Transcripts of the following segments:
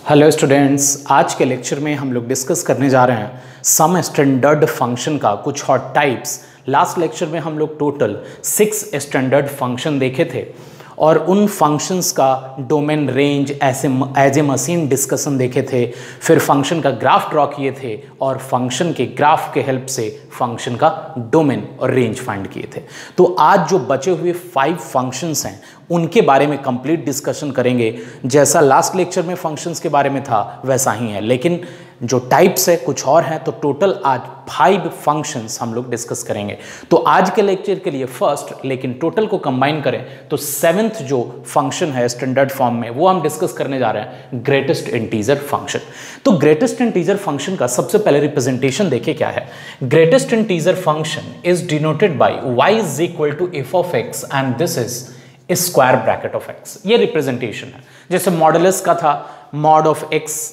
Hello students, आज के lecture में हम लोग डिस्कस करने जा रहे हैं सम स्टैंडर्ड फंक्शन का कुछ हॉट टाइप्स। लास्ट लेक्चर में हम लोग टोटल 6 स्टैंडर्ड फंक्शन देखे थे और उन फंक्शंस का domain range as a machine discussion देखे थे। फिर फंक्शन का ग्राफ ड्रॉ किए थे और फंक्शन के ग्राफ के हेल्प से फंक्शन का डोमेन और रेंज फाइंड किए थे। तो आज जो बचे हुए 5 फंक्शंस हैं उनके बारे में कंप्लीट डिस्कशन करेंगे। जैसा लास्ट लेक्चर में फंक्शंस के बारे में था वैसा ही है, लेकिन जो टाइप्स है कुछ और हैं। तो टोटल आज 5 फंक्शंस हम लोग डिस्कस करेंगे। तो आज के लेक्चर के लिए फर्स्ट, लेकिन टोटल को कंबाइन करें तो 7th जो फंक्शन है स्टैंडर्ड फॉर्म में वो हम डिस्कस करने जा रहे हैं, ग्रेटेस्ट इंटीजर फंक्शन। तो ग्रेटेस्ट इंटीजर फंक्शन का सबसे पहले रिप्रेजेंटेशन देखिए क्या है। Greatest integer function is denoted by y is equal to f of x and this is square bracket of x। ये रिप्रेजेंटेशन है। जैसे मॉडुलस का था, मॉड ऑफ x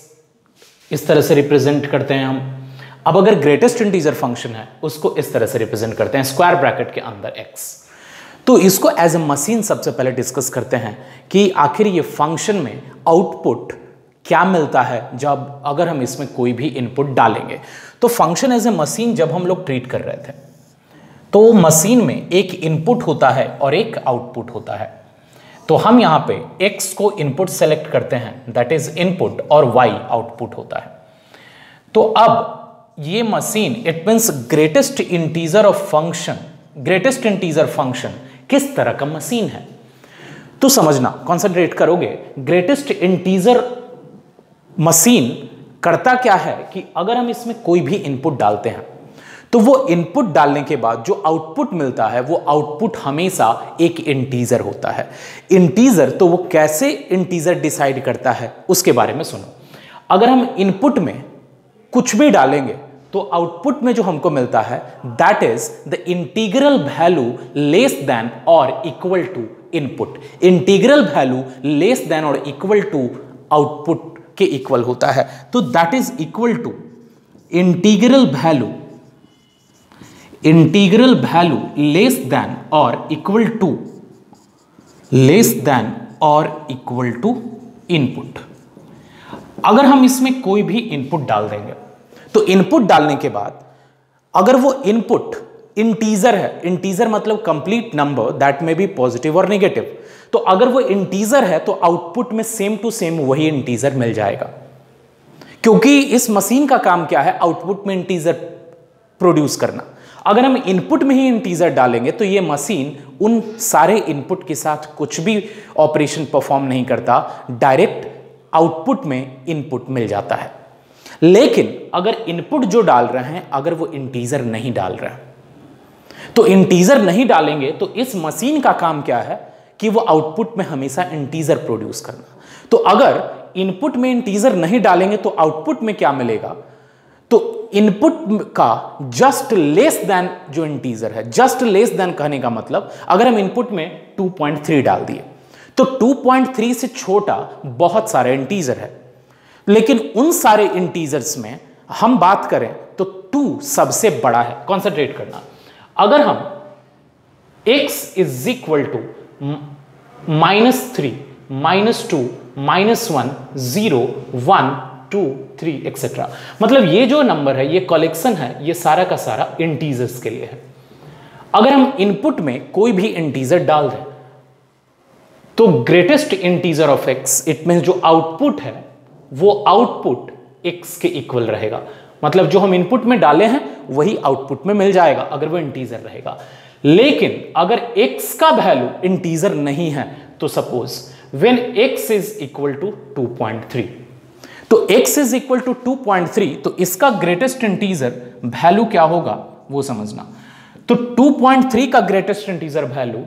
इस तरह से रिप्रेजेंट करते हैं हम। अब अगर ग्रेटेस्ट इंटीजर फंक्शन है उसको इस तरह से रिप्रेजेंट करते हैं, स्क्वायर ब्रैकेट के अंदर x। तो इसको एज ए मशीन सबसे पहले डिस्कस करते हैं कि आखिर ये फंक्शन में आउटपुट क्या मिलता है जब अगर हम इसमें कोई भी इनपुट डालेंगे। तो फंक्शन एज ए मशीन जब हम लोग ट्रीट कर रहे थे तो मशीन में एक इनपुट होता है और एक आउटपुट होता है। तो हम यहां पे x को इनपुट सेलेक्ट करते हैं, दैट इज इनपुट, और y आउटपुट होता है। तो अब ये machine, it means greatest integer of function, greatest integer function किस तरह का मशीन है तो समझना, कंसंट्रेट करोगे। ग्रेटेस्ट इंटीजर मशीन करता क्या है कि अगर हम इसमें कोई भी इनपुट डालते हैं तो वो इनपुट डालने के बाद जो आउटपुट मिलता है वो आउटपुट हमेशा एक इंटीजर होता है। इंटीजर, तो वो कैसे इंटीजर डिसाइड करता है उसके बारे में सुनो। अगर हम इनपुट में कुछ भी डालेंगे तो आउटपुट में जो हमको मिलता है that is the integral value less than और equal to input. Integral value less than और इक्वल टू आउटपुट के इक्वल होता है। तो that is equal to integral value less than और इक्वल टू इनपुट। अगर हम इसमें कोई भी इनपुट डाल देंगे तो इनपुट डालने के बाद अगर वो इनपुट इंटीजर है, इंटीजर मतलब कंप्लीट नंबर दैट में बी पॉजिटिव और नेगेटिव, तो अगर वो इंटीजर है तो आउटपुट में सेम टू सेम वही इंटीजर मिल जाएगा। क्योंकि इस मशीन का काम क्या है, आउटपुट में इंटीजर प्रोड्यूस करना। अगर हम इनपुट में ही इंटीजर डालेंगे तो ये मशीन उन सारे इनपुट के साथ कुछ भी ऑपरेशन परफॉर्म नहीं करता, डायरेक्ट आउटपुट में इनपुट मिल जाता है। लेकिन अगर इनपुट जो डाल रहे हैं अगर वो इंटीजर नहीं डाल रहे हैं तो इंटीजर नहीं डालेंगे तो इस मशीन का काम क्या है कि वो आउटपुट में हमेशा इंटीजर प्रोड्यूस करना। तो अगर इनपुट में इंटीजर नहीं डालेंगे तो आउटपुट में क्या मिलेगा, तो इनपुट का जस्ट लेस देन जो इंटीजर है, जस्ट लेस देन कहने का मतलब अगर हम इनपुट में 2.3 डाल दिए तो 2.3 से छोटा बहुत सारे इंटीजर है, लेकिन उन सारे इंटीजर्स में हम बात करें तो 2 सबसे बड़ा है। कंसंट्रेट करना, अगर हम x is equal to -3, -2, -1, 0, 1, 2, 3 etcetera, मतलब ये जो नंबर है, ये कलेक्शन है, ये सारा का सारा इंटीजर्स के लिए है। अगर हम इनपुट में कोई भी इंटीजर डाल दें तो greatest integer of x, it means जो आउटपुट है वो आउटपुट x के इक्वल रहेगा। मतलब जो हम इनपुट में डाले हैं वही आउटपुट में मिल जाएगा अगर वो इंटीजर रहेगा। लेकिन अगर x का वैल्यू इंटीजर नहीं है तो suppose when x is equal to 2.3, तो x इज इक्वल टू 2.3, तो इसका ग्रेटेस्ट इंटीजर वैल्यू क्या होगा वो समझना। तो 2.3 का ग्रेटेस्ट इंटीजर वैल्यू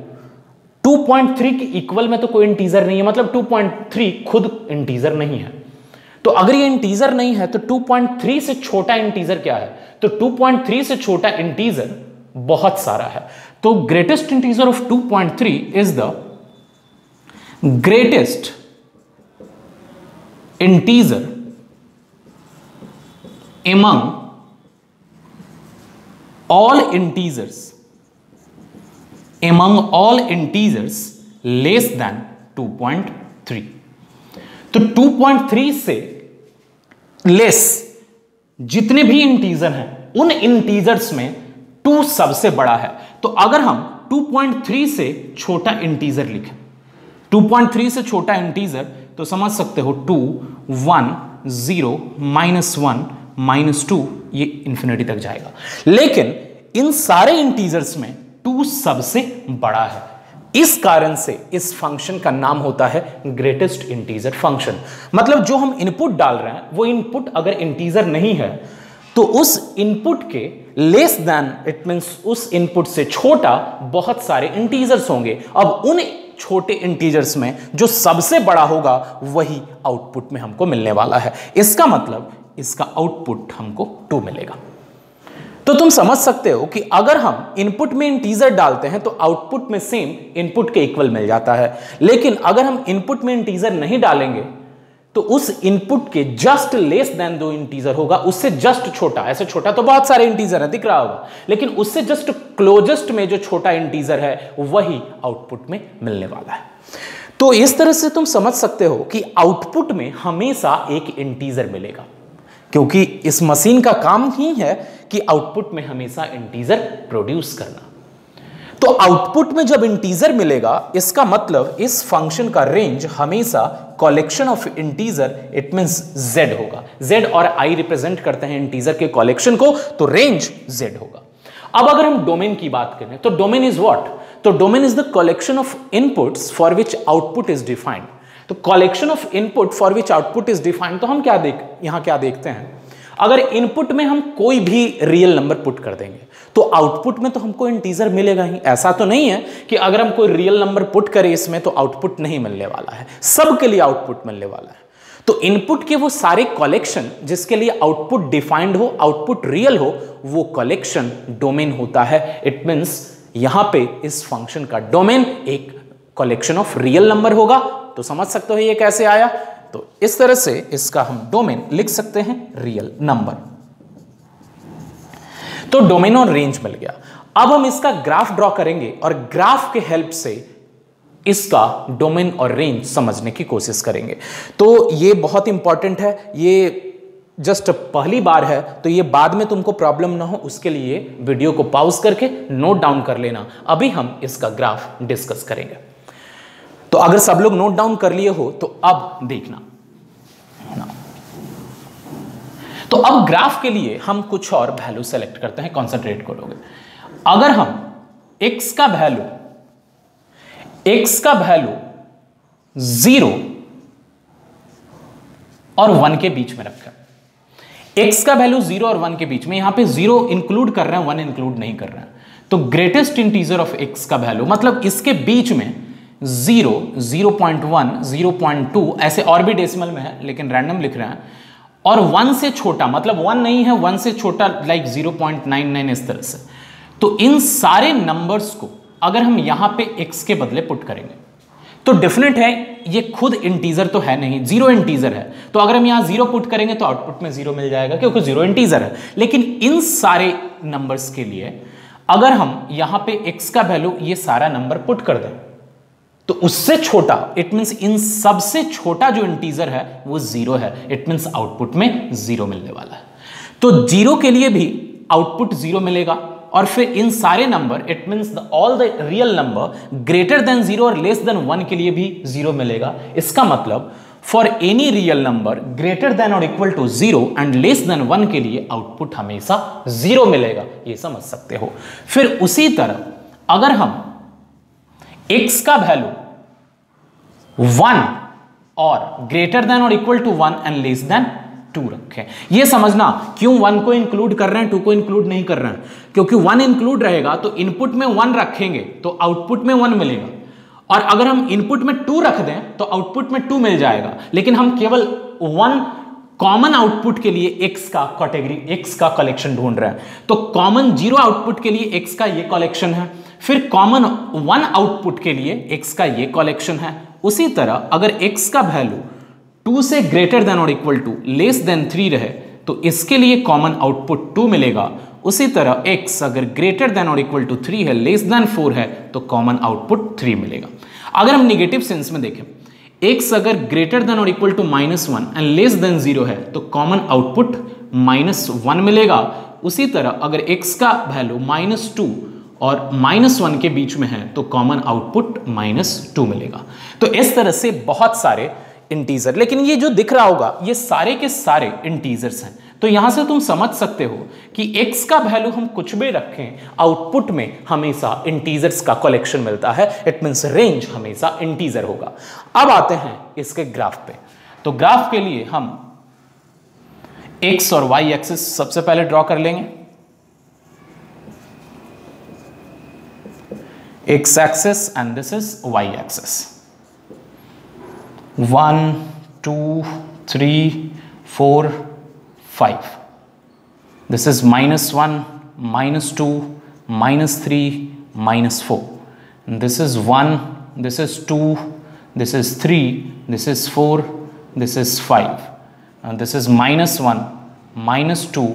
2.3 के इक्वल में तो कोई इंटीजर नहीं है, मतलब 2.3 खुद इंटीजर नहीं है। तो अगर ये इंटीजर नहीं है तो 2.3 से छोटा इंटीजर क्या है, तो 2.3 से छोटा इंटीजर बहुत सारा है। तो greatest integer of 2.3 is the greatest integer among all integers less than 2.3। तो 2.3 से लेस जितने भी इंटीजर हैं उन इंटीजर्स में 2 सबसे बड़ा है। तो अगर हम 2.3 से छोटा इंटीजर लिखें, 2.3 से छोटा इंटीजर, तो समझ सकते हो 2, 1, 0, -1, -2, ये इंफिनिटी तक जाएगा। लेकिन इन सारे इंटीजर्स में 2 सबसे बड़ा है। इस कारण से इस फंक्शन का नाम होता है ग्रेटेस्ट इंटीजर फंक्शन। मतलब जो हम इनपुट डाल रहे हैं वो इनपुट अगर इंटीजर नहीं है तो उस इनपुट के लेस देन, इट मींस उस इनपुट से छोटा बहुत सारे इंटीजर्स होंगे। अब उन छोटे इंटीजर्स में जो सबसे बड़ा होगा वही आउटपुट में हमको मिलने वाला है। इसका मतलब इसका आउटपुट हमको 2 मिलेगा। तो तुम समझ सकते हो कि अगर हम इनपुट में इंटीजर डालते हैं तो आउटपुट में सेम इनपुट के इक्वल मिल जाता है। लेकिन अगर हम इनपुट में इंटीजर नहीं डालेंगे तो उस इनपुट के जस्ट लेस देन 2 इंटीजर होगा, उससे जस्ट छोटा। ऐसे छोटा तो बहुत सारे इंटीजर है, दिख रहा होगा, लेकिन उससे जस्ट क्लोजेस्ट में जो छोटा इंटीजर है वही आउटपुट में मिलने वाला है। तो इस तरह से तुम समझ सकते हो कि आउटपुट में हमेशा एक इंटीजर मिलेगा, क्योंकि इस मशीन का काम ही है कि आउटपुट में हमेशा इंटीजर प्रोड्यूस करना। तो आउटपुट में जब इंटीजर मिलेगा इसका मतलब इस फंक्शन का रेंज हमेशा collection of integer, it means z होगा। z और i रिप्रेजेंट करते हैं इंटीजर के कलेक्शन को, तो रेंज z होगा। अब अगर हम डोमेन की बात करें तो डोमेन इज व्हाट? तो domain is the collection of inputs for which output is defined. तो collection of input for which output is defined, तो हम यहां क्या देखते हैं, अगर इनपुट में हम कोई भी रियल नंबर पुट कर देंगे तो आउटपुट में तो हमको इंटीजर मिलेगा ही। ऐसा तो नहीं है कि अगर हम कोई रियल नंबर पुट करें इसमें तो आउटपुट नहीं मिलने वाला है, सबके लिए आउटपुट मिलने वाला है। तो इनपुट के वो सारे कलेक्शन जिसके लिए आउटपुट डिफाइंड हो, आउटपुट रियल हो, वो कलेक्शन डोमेन होता है। इट मींस यहां पे इस फंक्शन का डोमेन एक कलेक्शन ऑफ रियल नंबर होगा। तो समझ सकते हो ये कैसे आया। तो इस तरह से इसका हम डोमेन लिख सकते हैं रियल नंबर। तो डोमेन और रेंज मिल गया। अब हम इसका ग्राफ ड्रॉ करेंगे और ग्राफ के हेल्प से इसका डोमेन और रेंज समझने की कोशिश करेंगे। तो ये बहुत इंपॉर्टेंट है, ये जस्ट पहली बार है, तो ये बाद में तुमको प्रॉब्लम ना हो उसके लिए वीडियो को पॉज करके नोट डाउन कर लेना। अभी हम इसका ग्राफ डिस्कस करेंगे। तो अगर सब लोग नोट डाउन कर लिए हो तो अब देखना। तो अब ग्राफ के लिए हम कुछ और वैल्यू सेलेक्ट करते हैं, कंसंट्रेट करोगे। अगर हम x का वैल्यू 0 और 1 के बीच में रखें, x का वैल्यू 0 और 1 के बीच में, यहां पे 0 इंक्लूड कर रहे हैं, 1 इंक्लूड नहीं कर रहे हैं, तो ग्रेटेस्ट इंटीजर ऑफ x का वैल्यू, मतलब इसके बीच में 0, 0.1, 0.2 ऐसे और भी डेसिमल में है लेकिन रैंडम लिख रहे हैं, और 1 से छोटा, मतलब 1 नहीं है, 1 से छोटा लाइक 0.99 इस तरह से। तो इन सारे नंबर्स को अगर हम यहां पे x के बदले पुट करेंगे तो डेफिनेट है ये खुद इंटीजर तो है नहीं, 0 इंटीजर है। तो अगर हम यहां 0 पुट करेंगे तो आउटपुट में 0 मिल जाएगा क्योंकि 0 इंटीजर है। लेकिन इन सारे नंबर्स के लिए अगर हम यहां पे x का वैल्यू ये सारा नंबर पुट कर दें तो उससे छोटा, इट मींस इन सबसे छोटा जो इंटीजर है वो 0 है। इट मींस आउटपुट में 0 मिलने वाला है। तो 0 के लिए भी आउटपुट 0 मिलेगा, और फिर इन सारे number, it means all the real number greater then 0 और लेस देन 1 के लिए भी 0 मिलेगा। इसका मतलब for any real number greater than और equal to 0 and less than 1 के लिए आउटपुट हमेशा 0 मिलेगा, ये समझ सकते हो। फिर उसी तरह अगर हम x का वैल्यू 1 और ग्रेटर देन और equal to 1 and less than 2 रखें, ये समझना क्यों 1 को इंक्लूड कर रहे हैं, 2 को इंक्लूड नहीं कर रहे हैं। क्योंकि 1 इंक्लूड रहेगा तो इनपुट में 1 रखेंगे तो आउटपुट में 1 मिलेगा, और अगर हम इनपुट में 2 रख दें तो आउटपुट में 2 मिल जाएगा। लेकिन हम केवल 1 कॉमन आउटपुट के लिए x का कैटेगरी, x का कलेक्शन ढूंढ रहे हैं। तो कॉमन 0 आउटपुट के लिए x का ये कलेक्शन है, फिर कॉमन 1 आउटपुट के लिए x का ये कलेक्शन है। उसी तरह अगर x का वैल्यू 2 से ग्रेटर देन और इक्वल टू लेस देन 3 रहे तो इसके लिए कॉमन आउटपुट 2 मिलेगा। उसी तरह x अगर ग्रेटर देन और इक्वल टू 3 है, लेस देन 4 है, तो कॉमन आउटपुट 3 मिलेगा। अगर हम निगेटिव सेंस में देखें, x अगर ग्रेटर देन और equal to -1 and less than 0 है तो कॉमन आउटपुट -1 मिलेगा। उसी तरह अगर x का वैल्यू -2 और -1 के बीच में है तो कॉमन आउटपुट -2 मिलेगा। तो इस तरह से बहुत सारे इंटीजर, लेकिन ये जो दिख रहा होगा ये सारे के सारे इंटीजर्स हैं। तो यहां से तुम समझ सकते हो कि x का वैल्यू हम कुछ भी रखें, आउटपुट में हमेशा इंटीजर्स का कलेक्शन मिलता है। इट मींस रेंज हमेशा इंटीजर होगा। अब आते हैं इसके ग्राफ पे। तो ग्राफ के लिए हम x और y एक्सिस सबसे पहले ड्रॉ कर लेंगे। x axis and this is y axis. 1 2 3 4 5. This is -1, -2, -3, -4. And this is 1, this is 2, this is 3, this is 4, this is 5. And this is -1, -2,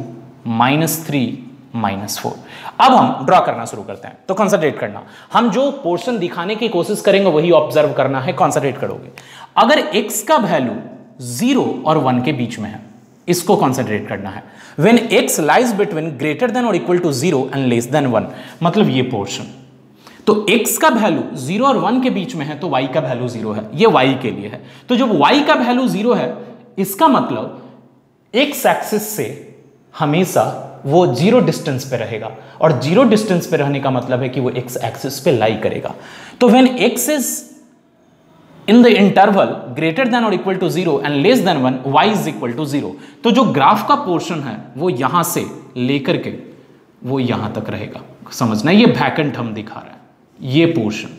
-3, -4. अब हम ड्रॉ करना शुरू करते हैं। तो कंसंट्रेट करना, हम जो पोर्शन दिखाने की कोशिश करेंगे वही ऑब्जर्व करना है, कंसंट्रेट करोगे। अगर x का वैल्यू 0 और 1 के बीच में है, इसको कंसंट्रेट करना है। When x lies between greater than or equal to 0 and less than 1, मतलब ये पोर्शन। तो x का वैल्यू 0 और 1 के बीच में है तो y का वैल्यू 0 है, ये y के लिए है। तो जब y का वैल्यू 0 है, इसका मतलब x एक्सिस से हमेशा वो 0 डिस्टेंस पे रहेगा, और 0 डिस्टेंस पे रहने का मतलब है कि वो x एक्सिस पे लाई करेगा। तो when x is in the interval greater than or equal to 0 and less than 1, y is equal to 0। तो जो ग्राफ का पोर्शन है वो यहां से लेकर के वो यहां तक रहेगा। समझना, ये वैकेंट हम दिखा रहे हैं, ये पोर्शन।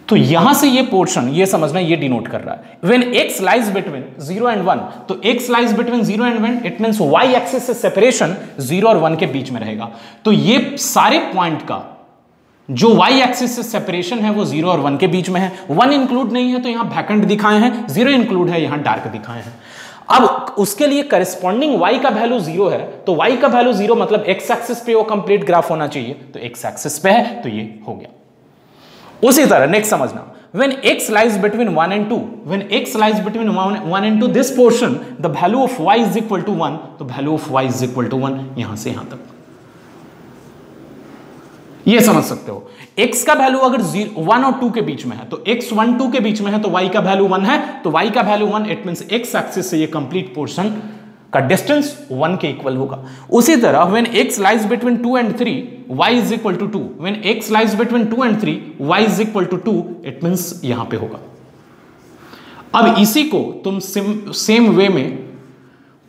तो यहां से ये पोर्शन, ये समझना, ये डिनोट कर रहा है when x lies between 0 and 1। तो x lies between 0 and 1, it means y axis से सेपरेशन 0 और 1 के बीच में रहेगा। तो ये सारे पॉइंट का जो y एक्सिस से सेपरेशन है वो 0 और 1 के बीच में है। 1 इंक्लूड नहीं है तो यहां वैकेंट दिखाए हैं, 0 इंक्लूड है यहां डार्क दिखाए हैं। अब उसके लिए करेस्पॉन्डिंग y का वैल्यू 0 है, तो y का वैल्यू 0 मतलब x एक्सिस पे वो कंप्लीट ग्राफ होना चाहिए, तो x एक्सिस पे है तो ये हो गया। उसी तरह नेक्स्ट समझना, when x lies between 1 and 2, when x lies between 1 and 2, this portion the value of y is equal to 1, तो value of y is equal to 1 यहां से यहां तक, ये समझ सकते हो। x का वैल्यू अगर 1 और 2 के बीच में है तो x 1 2 के बीच में है तो y का वैल्यू 1 है, तो y का value 1, it means x axis से ये कंप्लीट पोर्शन का डिस्टेंस 1 के इक्वल होगा। उसी तरह when x lies between 2 and 3, y is equal to 2, when x lies between 2 and 3, y is equal to 2, it means यहां पे होगा। अब इसी को तुम सेम वे में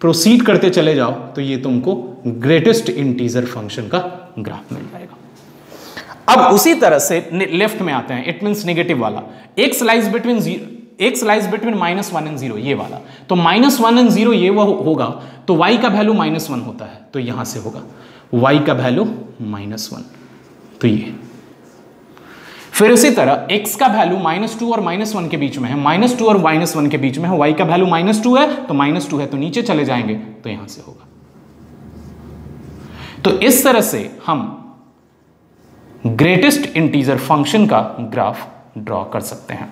प्रोसीड करते चले जाओ तो ये तुमको ग्रेटेस्ट इंटीजर फंक्शन का ग्राफ मिल जाएगा। अब उसी तरह से लेफ्ट में आते हैं, इट मींस नेगेटिव वाला, x lies between -1 and 0, ये वाला। तो -1 and 0 ये वो होगा, तो y का वैल्यू -1 होता है, तो यहां से होगा y का वैल्यू -1, तो ये। फिर इसी तरह x का वैल्यू -2 और -1 के बीच में है, -2 और -1 के बीच में है, y का वैल्यू -2 है, तो -2 है तो नीचे चले जाएंगे तो यहां से होगा। तो इस तरह से हम ग्रेटेस्ट इंटीजर फंक्शन का ग्राफ ड्रॉ कर सकते हैं।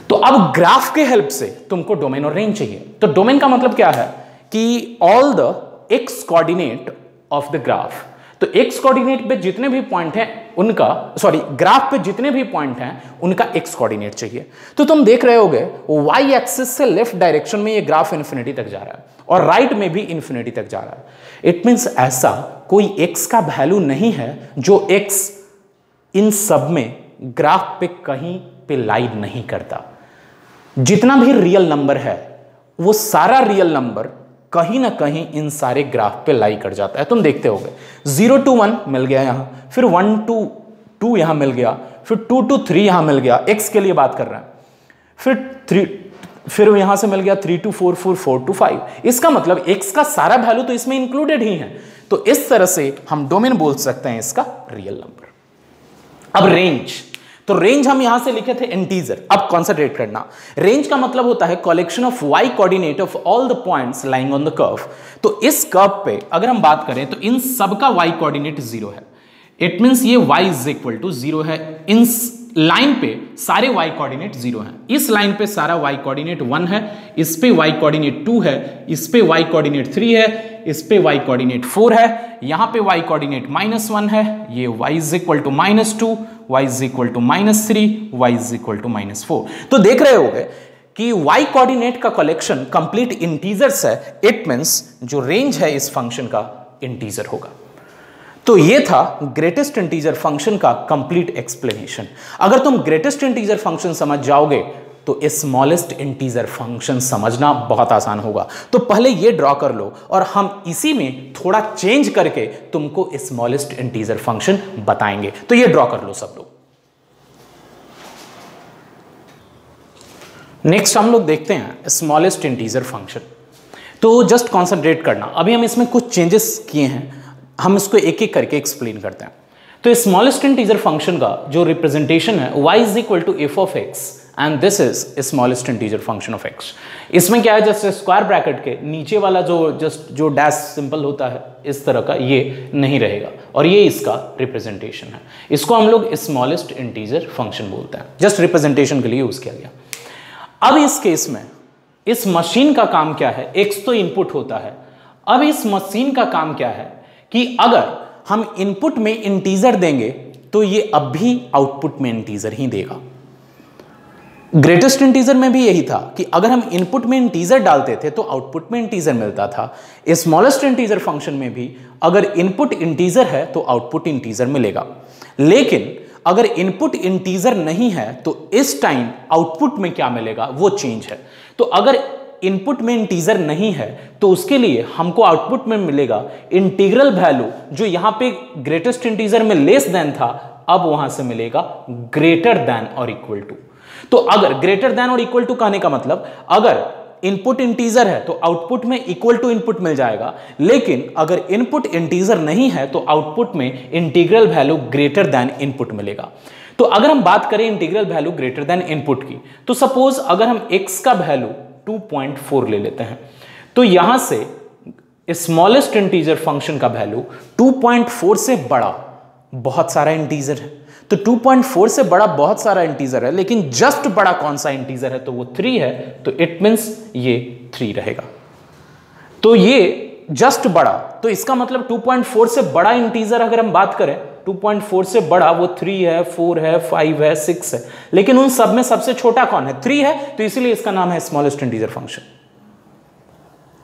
तो अब ग्राफ के हेल्प से तुमको डोमेन और रेंज चाहिए। तो डोमेन का मतलब क्या है कि all the x coordinate of the graph. तो एक्स कोऑर्डिनेट पे जितने भी पॉइंट हैं उनका, सॉरी ग्राफ पे जितने भी पॉइंट हैं उनका एक्स कोऑर्डिनेट चाहिए। तो तुम देख रहे होगे वाई एक्सिस से लेफ्ट डायरेक्शन में ये ग्राफ इन्फिनिटी तक जा रहा है और राइट में भी इन्फिनिटी तक जा रहा है। इट मींस ऐसा कोई एक्स का वैल्यू नहीं है जो एक्स इन सब में ग्राफ पे कहीं पे लाई नहीं करता। जितना भी रियल नंबर है वो सारा रियल नंबर कहीं ना कहीं इन सारे ग्राफ पे लाई कर जाता है। तुम देखते होगे 0 to 1 मिल गया यहां, फिर 1 to 2 यहां मिल गया, फिर 2 to 3 यहां मिल गया, एक्स के लिए बात कर रहे हैं, फिर यहां से मिल गया 3 to 4, 4 to 5। इसका मतलब एक्स का सारा वैल्यू तो इसमें इंक्लूडेड ही है। तो इस तरह से हम डोमेन बोल सकते हैं इसका रियल नंबर। अब रेंज, तो रेंज हम यहां से लिखे थे इंटीजर। अब कॉन्सेंट्रेट करना, रेंज का मतलब होता है collection of y coordinate of all the points lying on the curve. तो इस कर्व पे अगर हम बात करें तो इन सब का वाई कोऑर्डिनेट 0 है। इट मींस ये y इज इक्वल टू 0 है लाइन पे सारे y कोऑर्डिनेट 0 हैं, इस लाइन पे सारा y कोऑर्डिनेट 1 है, इस पे y कोऑर्डिनेट 2 है, इस पे y कोऑर्डिनेट 3 है, इस पे y कोऑर्डिनेट 4 है, यहां पे y कोऑर्डिनेट -1 है, ये y is equal to -2, y is equal to -3, y is equal to -4। तो देख रहे होगे कि y कोऑर्डिनेट का कलेक्शन कंप्लीट इंटीजर्स है, इट मींस जो रेंज है इस फंक्शन का इंटीजर होगा। तो ये था ग्रेटेस्ट इंटीजर फंक्शन का कंप्लीट एक्सप्लेनेशन। अगर तुम ग्रेटेस्ट इंटीजर फंक्शन समझ जाओगे तो स्मॉलेस्ट इंटीजर फंक्शन समझना बहुत आसान होगा। तो पहले ये ड्रॉ कर लो और हम इसी में थोड़ा चेंज करके तुमको स्मॉलेस्ट इंटीजर फंक्शन बताएंगे। तो ये ड्रॉ कर लो सब लोग। नेक्स्ट हम लोग देखते हैं स्मॉलेस्ट इंटीजर फंक्शन। तो जस्ट कॉन्सेंट्रेट करना, अभी हम इसमें कुछ चेंजेस किए हैं, हम इसको एक एक करके एक्सप्लेन करते हैं। तो स्मॉलेस्ट इंटीजर फंक्शन का जो रिप्रेजेंटेशन है y is equal to f of x and this is smallest integer function of x। इसमें क्या है, जस्ट स्क्वायर ब्रैकेट के नीचे वाला जो डैश सिंपल होता है इस तरह का, ये नहीं रहेगा और ये इसका रिप्रेजेंटेशन है। इसको हम लोग स्मॉलेस्ट इंटीजर फंक्शन बोलते हैं, जस्ट रिप्रेजेंटेशन के लिए यूज किया गया। अब इस केस में इस मशीन का काम क्या है, x तो इनपुट होता है। अब इस मशीन का काम क्या है कि अगर हम इनपुट में इंटीजर देंगे तो ये अब भी आउटपुट में इंटीजर ही देगा। ग्रेटेस्ट इंटीजर में भी यही था कि अगर हम इनपुट में इंटीजर डालते थे तो आउटपुट में इंटीजर मिलता था। स्मॉलेस्ट इंटीजर फंक्शन में भी अगर इनपुट इंटीजर है तो आउटपुट इंटीजर मिलेगा, लेकिन अगर इनपुट इंटीजर नहीं है तो इस टाइम आउटपुट में क्या मिलेगा वो चेंज है। तो अगर इनपुट में इंटीजर नहीं है तो उसके लिए हमको आउटपुट में मिलेगा इंटीग्रल वैल्यू, जो यहां पे ग्रेटेस्ट इंटीजर में लेस देन था, अब वहां से मिलेगा ग्रेटर देन और इक्वल टू। तो अगर ग्रेटर देन और इक्वल टू कहने का मतलब, अगर इनपुट इंटीजर है तो आउटपुट में इक्वल टू इनपुट मिल जाएगा, लेकिन अगर इनपुट इंटीजर नहीं है तो आउटपुट में integral value greater than input मिलेगा। तो अगर हम बात करें integral value greater than input की, तो सपोज अगर हम x का वैल्यू 2.4 ले लेते हैं, तो यहां से स्मॉलेस्ट इंटीजर फंक्शन का वैल्यू 2.4 से बड़ा बहुत सारा इंटीजर है। तो 2.4 से बड़ा बहुत सारा इंटीजर है, लेकिन जस्ट बड़ा कौन सा इंटीजर है, तो वो 3 है। तो इट मींस ये 3 रहेगा। तो ये जस्ट बड़ा, तो इसका मतलब 2.4 से बड़ा इंटीजर अगर हम बात करें, 2.4 से बड़ा वो 3 है, 4 है, 5 है, 6 है, लेकिन उन सब में सबसे छोटा कौन है, 3 है। तो इसीलिए इसका नाम है स्मॉलेस्ट इंटीजर फंक्शन।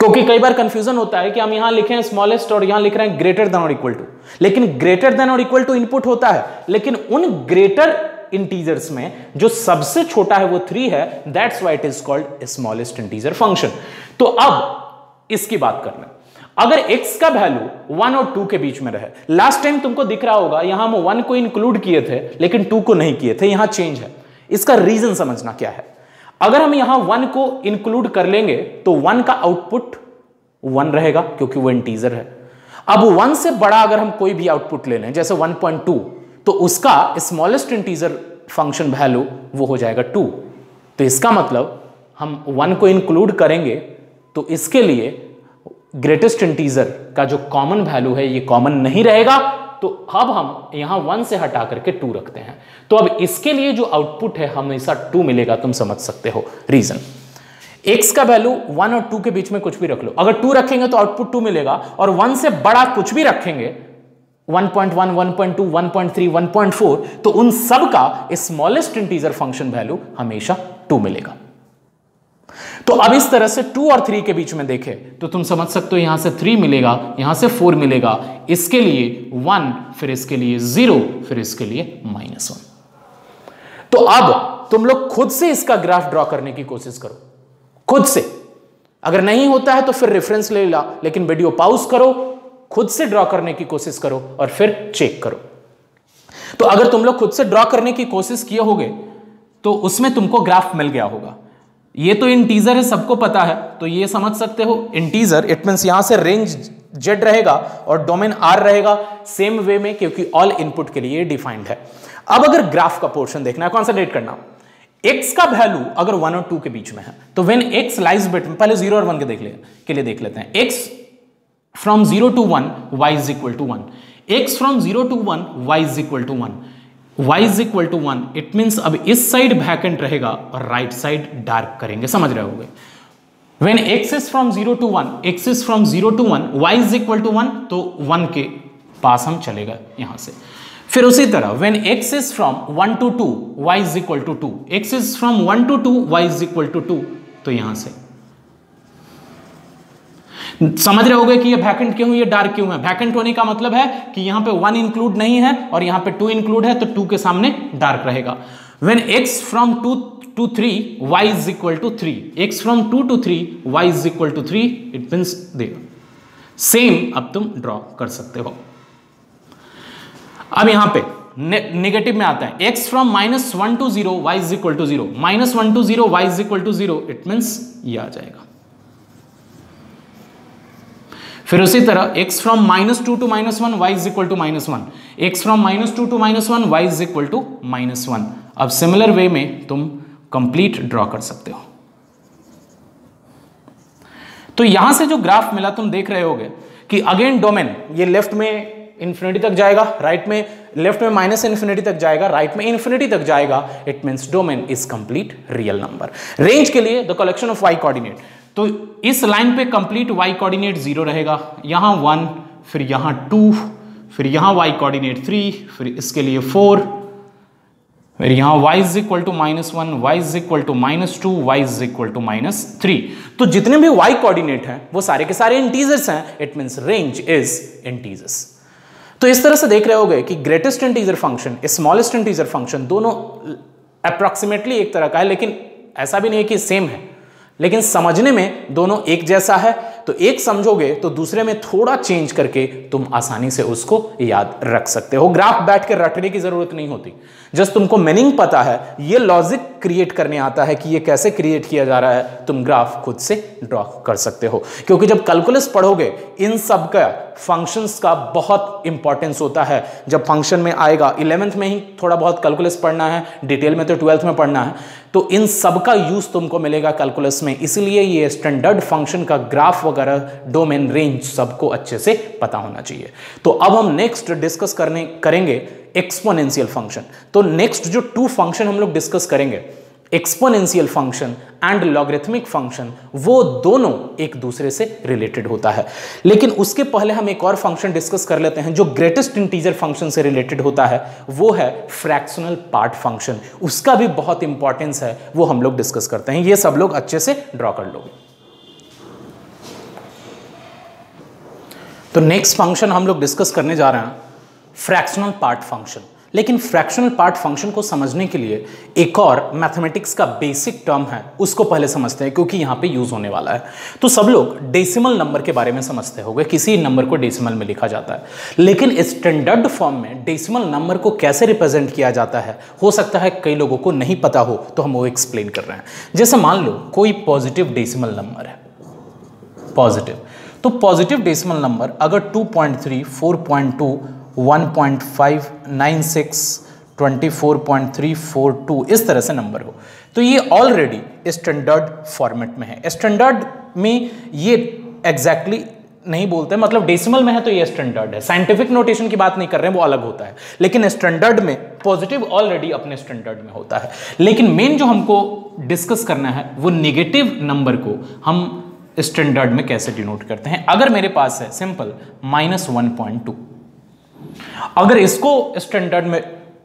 क्योंकि कई बार कंफ्यूजन होता है कि हम यहां लिखे हैं स्मॉलेस्ट और यहां लिख रहे हैं ग्रेटर देन और इक्वल टू, लेकिन ग्रेटर देन और इक्वल टू इनपुट होता है, लेकिन उन ग्रेटर इंटीजर्स में जो सबसे छोटा है वो 3 है, that's why it is called smallest integer function. तो अब इसकी बात करना, अगर x का वैल्यू 1 और 2 के बीच में रहे, लास्ट टाइम तुमको दिख रहा होगा यहां हम 1 को इंक्लूड किए थे लेकिन 2 को नहीं किए थे, यहां चेंज है। इसका रीजन समझना क्या है। अगर हम यहां 1 को इंक्लूड कर लेंगे तो 1 का आउटपुट 1 रहेगा क्योंकि वो इंटीजर है। अब 1 से बड़ा अगर हम कोई भी आउटपुट ले लें जैसे 1.2, तो उसका स्मॉलेस्ट इंटीजर फंक्शन वैल्यू वो हो जाएगा 2। तो इसका मतलब हम 1 को इंक्लूड करेंगे तो इसके लिए ग्रेटेस्ट इंटीजर का जो कॉमन वैल्यू है ये कॉमन नहीं रहेगा। तो अब हम यहां 1 से हटा करके 2 रखते हैं, तो अब इसके लिए जो आउटपुट है हमेशा 2 मिलेगा। तुम समझ सकते हो रीजन। x का वैल्यू 1 और 2 के बीच में कुछ भी रख लो, अगर 2 रखेंगे तो आउटपुट 2 मिलेगा, और 1 से बड़ा कुछ भी रखेंगे 1.1, 1.2, 1.3, 1.4, तो उन सब का स्मॉलेस्ट इंटीजर फंक्शन वैल्यू हमेशा 2 मिलेगा। तो अब इस तरह से 2 और 3 के बीच में देखें तो तुम समझ सकते हो, यहां से 3 मिलेगा, यहां से 4 मिलेगा, इसके लिए 1, फिर इसके लिए 0, फिर इसके लिए -1। तो अब तुम लोग खुद से इसका ग्राफ ड्रॉ करने की कोशिश करो, खुद से। अगर नहीं होता है तो फिर रेफरेंस ले ला, लेकिन वीडियो पॉज करो, खुद से ड्रॉ करने की कोशिश करो और फिर चेक करो। तो अगर तुम लोग खुद से ड्रॉ करने की कोशिश किए होगे तो उसमें तुमको ग्राफ मिल गया होगा। ये तो इंटीजर है, सबको पता है, तो ये समझ सकते हो इंटीजर, इट मींस यहां से रेंज z रहेगा और डोमेन r रहेगा सेम वे में, क्योंकि ऑल इनपुट के लिए डिफाइंड है। अब अगर ग्राफ का पोर्शन देखना है, कॉन्सेंट्रेट करना, x का वैल्यू अगर 1 और 2 के बीच में है तो व्हेन x लाइज बिटवीन, पहले 0 और 1 के लिए देख लेते हैं। x from 0 to 1 y is equal to 1, x from 0 to 1 y is equal to 1, y is equal to 1, it means अब इस साइड वैकेंट रहेगा और राइट साइड डार्क करेंगे, समझ रहे होगे। When x is from 0 to 1, x is from 0 to 1, y is equal to 1, तो 1 के पास हम चलेगा यहां से। फिर उसी तरह when x is from 1 to 2, y is equal to 2, x is from 1 to 2, y is equal to 2, तो यहां से समझ रहे होगे कि ये वैकेंट क्यों, ये डार्क क्यों है। वैकेंट होने का मतलब है कि यहां पे 1 इंक्लूड नहीं है और यहां पे 2 इंक्लूड है, तो 2 के सामने डार्क रहेगा। When x from 2 to 3, y is equal to 3, x from 2 to 3, y is equal to 3, it means there same अब तुम ड्रॉ कर सकते हो। अब यहां पे नेगेटिव में आता है, x from -1 to 0, y is equal to 0, -1 to 0, y is equal to 0, it means ये आ जाएगा। फिर उसी तरह x from -2 to -1, y is equal to -1, x from -2 to -1, y is equal to -1। अब सिमिलर वे में तुम कंप्लीट ड्रॉ कर सकते हो। तो यहां से जो ग्राफ मिला तुम देख रहे होगे कि अगेन डोमेन ये लेफ्ट में इंफिनिटी तक जाएगा, राइट में लेफ्ट में -इन्फिनिटी तक जाएगा, राइट में इन्फिनिटी तक जाएगा, it means domain is complete real number. Range के लिए the collection of y coordinate, तो इस लाइन पे कंप्लीट y कोऑर्डिनेट 0 रहेगा, यहां 1, फिर यहां 2, फिर यहां y कोऑर्डिनेट 3, फिर इसके लिए 4, फिर यहां y is equal to -1, y is equal to -2, y is equal to -3। तो जितने भी y कोऑर्डिनेट हैं वो सारे के सारे इंटीजर्स हैं, it means range is integers. तो इस तरह से देख रहे होगे कि greatest integer function, smallest integer function दोनों अप्रॉक्सीमेटली एक तरह का है, लेकिन ऐसा भी नहीं है कि सेम है, लेकिन समझने में दोनों एक जैसा है। तो एक समझोगे तो दूसरे में थोड़ा चेंज करके तुम आसानी से उसको याद रख सकते हो। ग्राफ बैठ के रटने की जरूरत नहीं होती, जस्ट तुमको मीनिंग पता है, ये लॉजिक क्रिएट करने आता है कि ये कैसे क्रिएट किया जा रहा है, तुम ग्राफ खुद से ड्रॉ कर सकते हो। क्योंकि जब कैलकुलस पढ़ोगे इन सब का फंक्शंस का बहुत इंपॉर्टेंस होता है। जब फंक्शन में आएगा 11th में ही थोड़ा बहुत कैलकुलस पढ़ना है, डिटेल में तो 12th में पढ़ना है, तो इन सब का यूज तुमको मिलेगा कैलकुलस में। इसलिए ये स्टैंडर्ड फंक्शन का ग्राफ वगैरह, डोमेन, रेंज सबको अच्छे से पता होना चाहिए। तो अब हम नेक्स्ट डिस्कस करेंगे एक्सपोनेंशियल फंक्शन। तो नेक्स्ट जो 2 फंक्शन हम लोग डिस्कस करेंगे, exponential function and logarithmic function, वो दोनों एक दूसरे से रिलेटेड होता है। लेकिन उसके पहले हम एक और फंक्शन डिस्कस कर लेते हैं जो ग्रेटेस्ट इंटीजर फंक्शन से रिलेटेड होता है, वो है फ्रैक्शनल पार्ट फंक्शन। उसका भी बहुत इंपॉर्टेंस है, वो हम लोग डिस्कस करते हैं। ये सब लोग अच्छे से ड्रॉ कर लोगे। तो नेक्स्ट फंक्शन हम लोग डिस्कस करने जा रहे हैं फ्रैक्शनल पार्ट फंक्शन। लेकिन फ्रैक्शनल पार्ट फंक्शन को समझने के लिए एक और मैथमेटिक्स का बेसिक टर्म है, उसको पहले समझते हैं क्योंकि यहाँ पे यूज होने वाला है। तो सब लोग डेसिमल नंबर के बारे में समझते होंगे, किसी नंबर को डेसिमल में लिखा जाता है। लेकिन स्टैंडर्ड फॉर्म में डेसिमल नंबर को कैसे रिप्रेजेंट किया जाता है, हो सकता है कई लोगों को नहीं पता हो, तो हम वो एक्सप्लेन कर रहे हैं। जैसे मान लो कोई पॉजिटिव डेसिमल नंबर है, पॉजिटिव, तो पॉजिटिव डेसिमल नंबर अगर 2.3, 4.2, 1.596, 24.342 इस तरह से नंबर हो, तो ये ऑलरेडी स्टैंडर्ड फॉर्मेट में है। स्टैंडर्ड में ये एग्जैक्टली नहीं बोलते, मतलब डेसिमल में है तो ये स्टैंडर्ड है। साइंटिफिक नोटेशन की बात नहीं कर रहे हैं, वो अलग होता है। लेकिन स्टैंडर्ड में पॉजिटिव ऑलरेडी अपने स्टैंडर्ड में होता है। लेकिन मेन जो हमको डिस्कस करना है वो नेगेटिव नंबर को हम स्टैंडर्ड में कैसे डिनोट करते हैं। अगर मेरे पास है सिंपल -1.2, अगर इसको स्टैंडर्ड में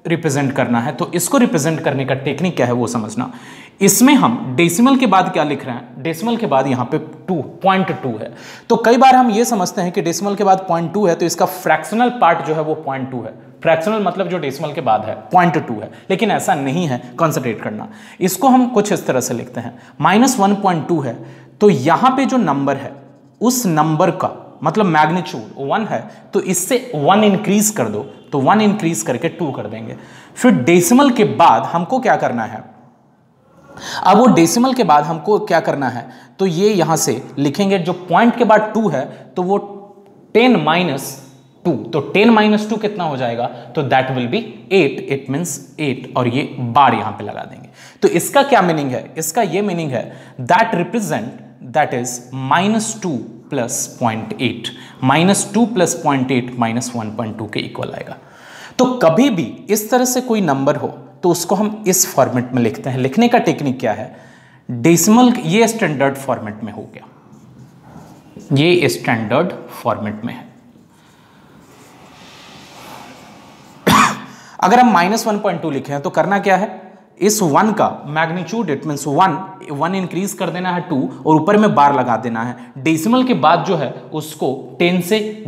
रिप्रेजेंट करना है तो इसको रिप्रेजेंट करने का टेक्निक क्या है वो समझना। इसमें हम डेसिमल के बाद क्या लिख रहे हैं, डेसिमल के बाद यहाँ पे 0.2 है। तो कई बार हम ये समझते हैं कि डेसिमल के बाद 0.2 है तो इसका फ्रैक्शनल पार्ट जो है वो 0.2 है। फ्रैक्शनल मतलब जो डेसिमल के बाद है 0.2 है, लेकिन ऐसा नहीं है, कंसंट्रेट करना। इसको हम कुछ इस तरह से लिखते हैं, -1.2 है तो यहाँ पे जो नंबर है उस नंबर का मतलब मैग्नीट्यूड 1 है, तो इससे 1 इंक्रीज कर दो, तो 1 इंक्रीज करके 2 कर देंगे। फिर डेसिमल के बाद हमको क्या करना है, अब वो डेसिमल के बाद हमको क्या करना है, तो ये यहां से लिखेंगे, जो पॉइंट के बाद 2 है तो वो 10 - 2, तो 10 - 2 कितना हो जाएगा, तो that will be 8, it means 8, और ये बार यहां पे लगा देंगे। तो इसका क्या मीनिंग है, इसका ये मीनिंग है दैट रिप्रेजेंट, दैट इज -2 + 0.8, -2 + 0.8 -1.2 के इक्वल आएगा। तो कभी भी इस तरह से कोई नंबर हो तो उसको हम इस फॉर्मेट में लिखते हैं। लिखने का टेक्निक क्या है, डेसिमल, ये स्टैंडर्ड फॉर्मेट में हो गया, ये स्टैंडर्ड फॉर्मेट में है। अगर हम -1.2 लिखे हैं तो करना क्या है, इस 1 का मैग्नीट्यूड, इट मींस 1 इंक्रीज कर देना है 2 और ऊपर में बार लगा देना है। डेसिमल के बाद जो है उसको 10 से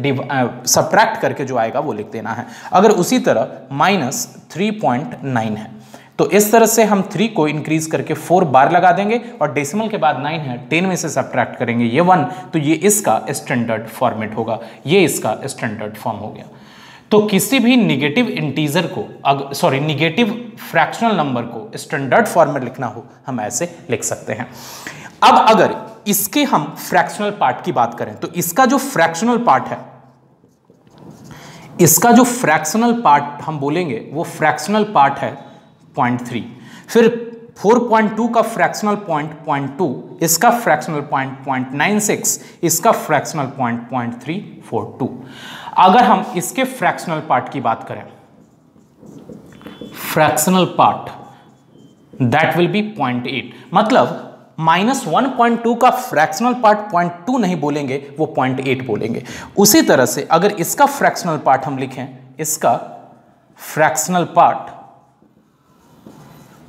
सब्ट्रैक्ट करके जो आएगा वो लिख देना है। अगर उसी तरह -3.9 है तो इस तरह से हम 3 को इंक्रीज करके 4 बार लगा देंगे और डेसिमल के बाद 9 है, 10 में से सब्ट्रैक्ट करेंगे ये 1, तो ये इसका स्टैंडर्ड फॉर्मेट होगा, ये इसका स्टैंडर्ड फॉर्म हो गया। तो किसी भी निगेटिव इंटीजर को, निगेटिव फ्रैक्शनल नंबर को स्टैंडर्ड फॉर्म में लिखना हो हम ऐसे लिख सकते हैं। अब अगर इसके हम फ्रैक्शनल पार्ट की बात करें तो इसका जो फ्रैक्शनल पार्ट है, इसका जो फ्रैक्शनल पार्ट हम बोलेंगे वो फ्रैक्शनल पार्ट है 0.3, फिर 4.2 का फ्रैक्शनल पॉइंट 0.2, इसका फ्रैक्शनल पॉइंट 0.96, इसका फ्रैक्शनल पॉइंट 0.342। अगर हम इसके फ्रैक्शनल पार्ट की बात करें, fractional part that will be 0.8, मतलब -1.2 का फ्रैक्शनल पार्ट 0.2 नहीं बोलेंगे, वो 0.8 बोलेंगे। उसी तरह से अगर इसका फ्रैक्शनल पार्ट हम लिखें, इसका फ्रैक्शनल पार्ट,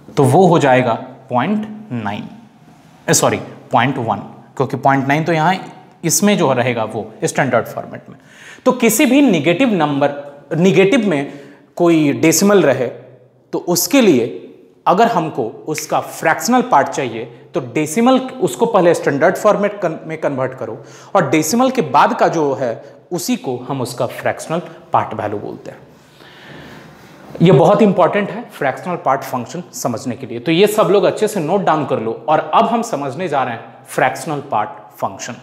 तो वो हो जाएगा 0.1, क्योंकि 0.9 तो यहां इसमें जो रहेगा वो स्टैंडर्ड फॉर्मेट में। तो किसी भी निगेटिव नंबर, निगेटिव में कोई डेसिमल रहे तो उसके लिए अगर हमको उसका फ्रैक्शनल पार्ट चाहिए तो डेसिमल, उसको पहले स्टैंडर्ड फॉर्मेट में कन्वर्ट करो और डेसिमल के बाद का जो है उसी को हम उसका फ्रैक्शनल पार्ट वैल्यू बोलते हैं। ये बहुत इंपॉर्टेंट है फ्रैक्शनल पार्ट फंक्शन समझने के लिए, तो ये सब लोग अच्छे से नोट डाउन कर लो। और अब हम समझने जा रहे हैं फ्रैक्शनल पार्ट फंक्शन।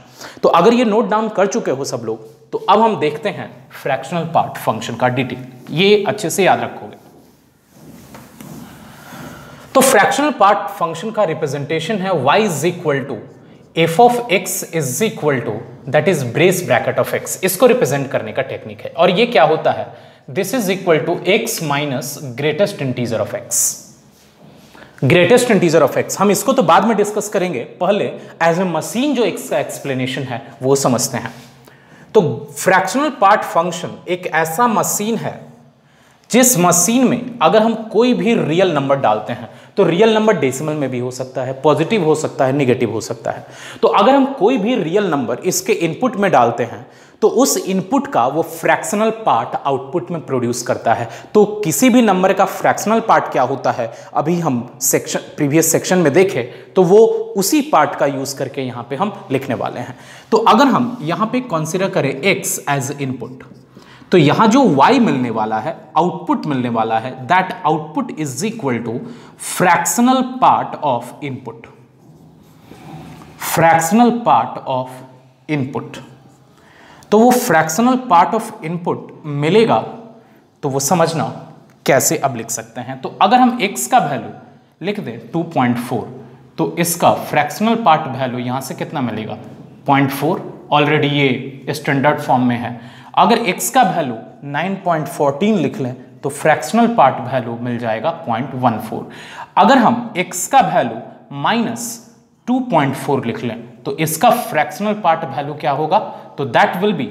तो अगर ये नोट डाउन कर चुके हो सब लोग, तो अब हम देखते हैं फ्रैक्शनल पार्ट फंक्शन का डिटेल, ये अच्छे से याद रखोगे। तो फ्रैक्शनल पार्ट फंक्शन का रिप्रेजेंटेशन है y is equal to f of x is equal to, that is brace bracket of x, इसको रिप्रेजेंट करने का टेक्निक है। और ये क्या होता है, this is equal to x minus greatest integer of x, greatest integer of x। हम इसको तो बाद में डिस्कस करेंगे, पहले एज ए मशीन जो x का एक्सप्लेनेशन है वो समझते हैं। तो फ्रैक्शनल पार्ट फंक्शन एक ऐसा मशीन है जिस मशीन में अगर हम कोई भी रियल नंबर डालते हैं तो रियल नंबर डेसिमल में भी हो सकता है, पॉजिटिव हो सकता है, नेगेटिव हो सकता है। तो अगर हम कोई भी रियल नंबर इसके इनपुट में डालते हैं तो उस इनपुट का वो फ्रैक्शनल पार्ट आउटपुट में प्रोड्यूस करता है। तो किसी भी नंबर का फ्रैक्शनल पार्ट क्या होता है, अभी हम प्रीवियस सेक्शन में देखें तो वो उसी पार्ट का यूज करके यहां पे हम लिखने वाले हैं। तो अगर हम यहां पे कंसीडर करें x एज इनपुट, तो यहां जो y मिलने वाला है, आउटपुट मिलने वाला है, that output is equal to fractional part of input, fractional part of input. तो वो फ्रैक्शनल पार्ट ऑफ इनपुट मिलेगा तो वो समझना कैसे अब लिख सकते हैं। तो अगर हम x का वैल्यू लिख दें 2.4, तो इसका फ्रैक्शनल पार्ट वैल्यू यहां से कितना मिलेगा 0.4, ऑलरेडी ये स्टैंडर्ड फॉर्म में है। अगर x का वैल्यू 9.14 लिख लें तो फ्रैक्शनल पार्ट वैल्यू मिल जाएगा 0.14। अगर हम x का वैल्यू -2.4 लिख लें तो इसका फ्रैक्शनल पार्ट वैल्यू क्या होगा, तो दैट विल बी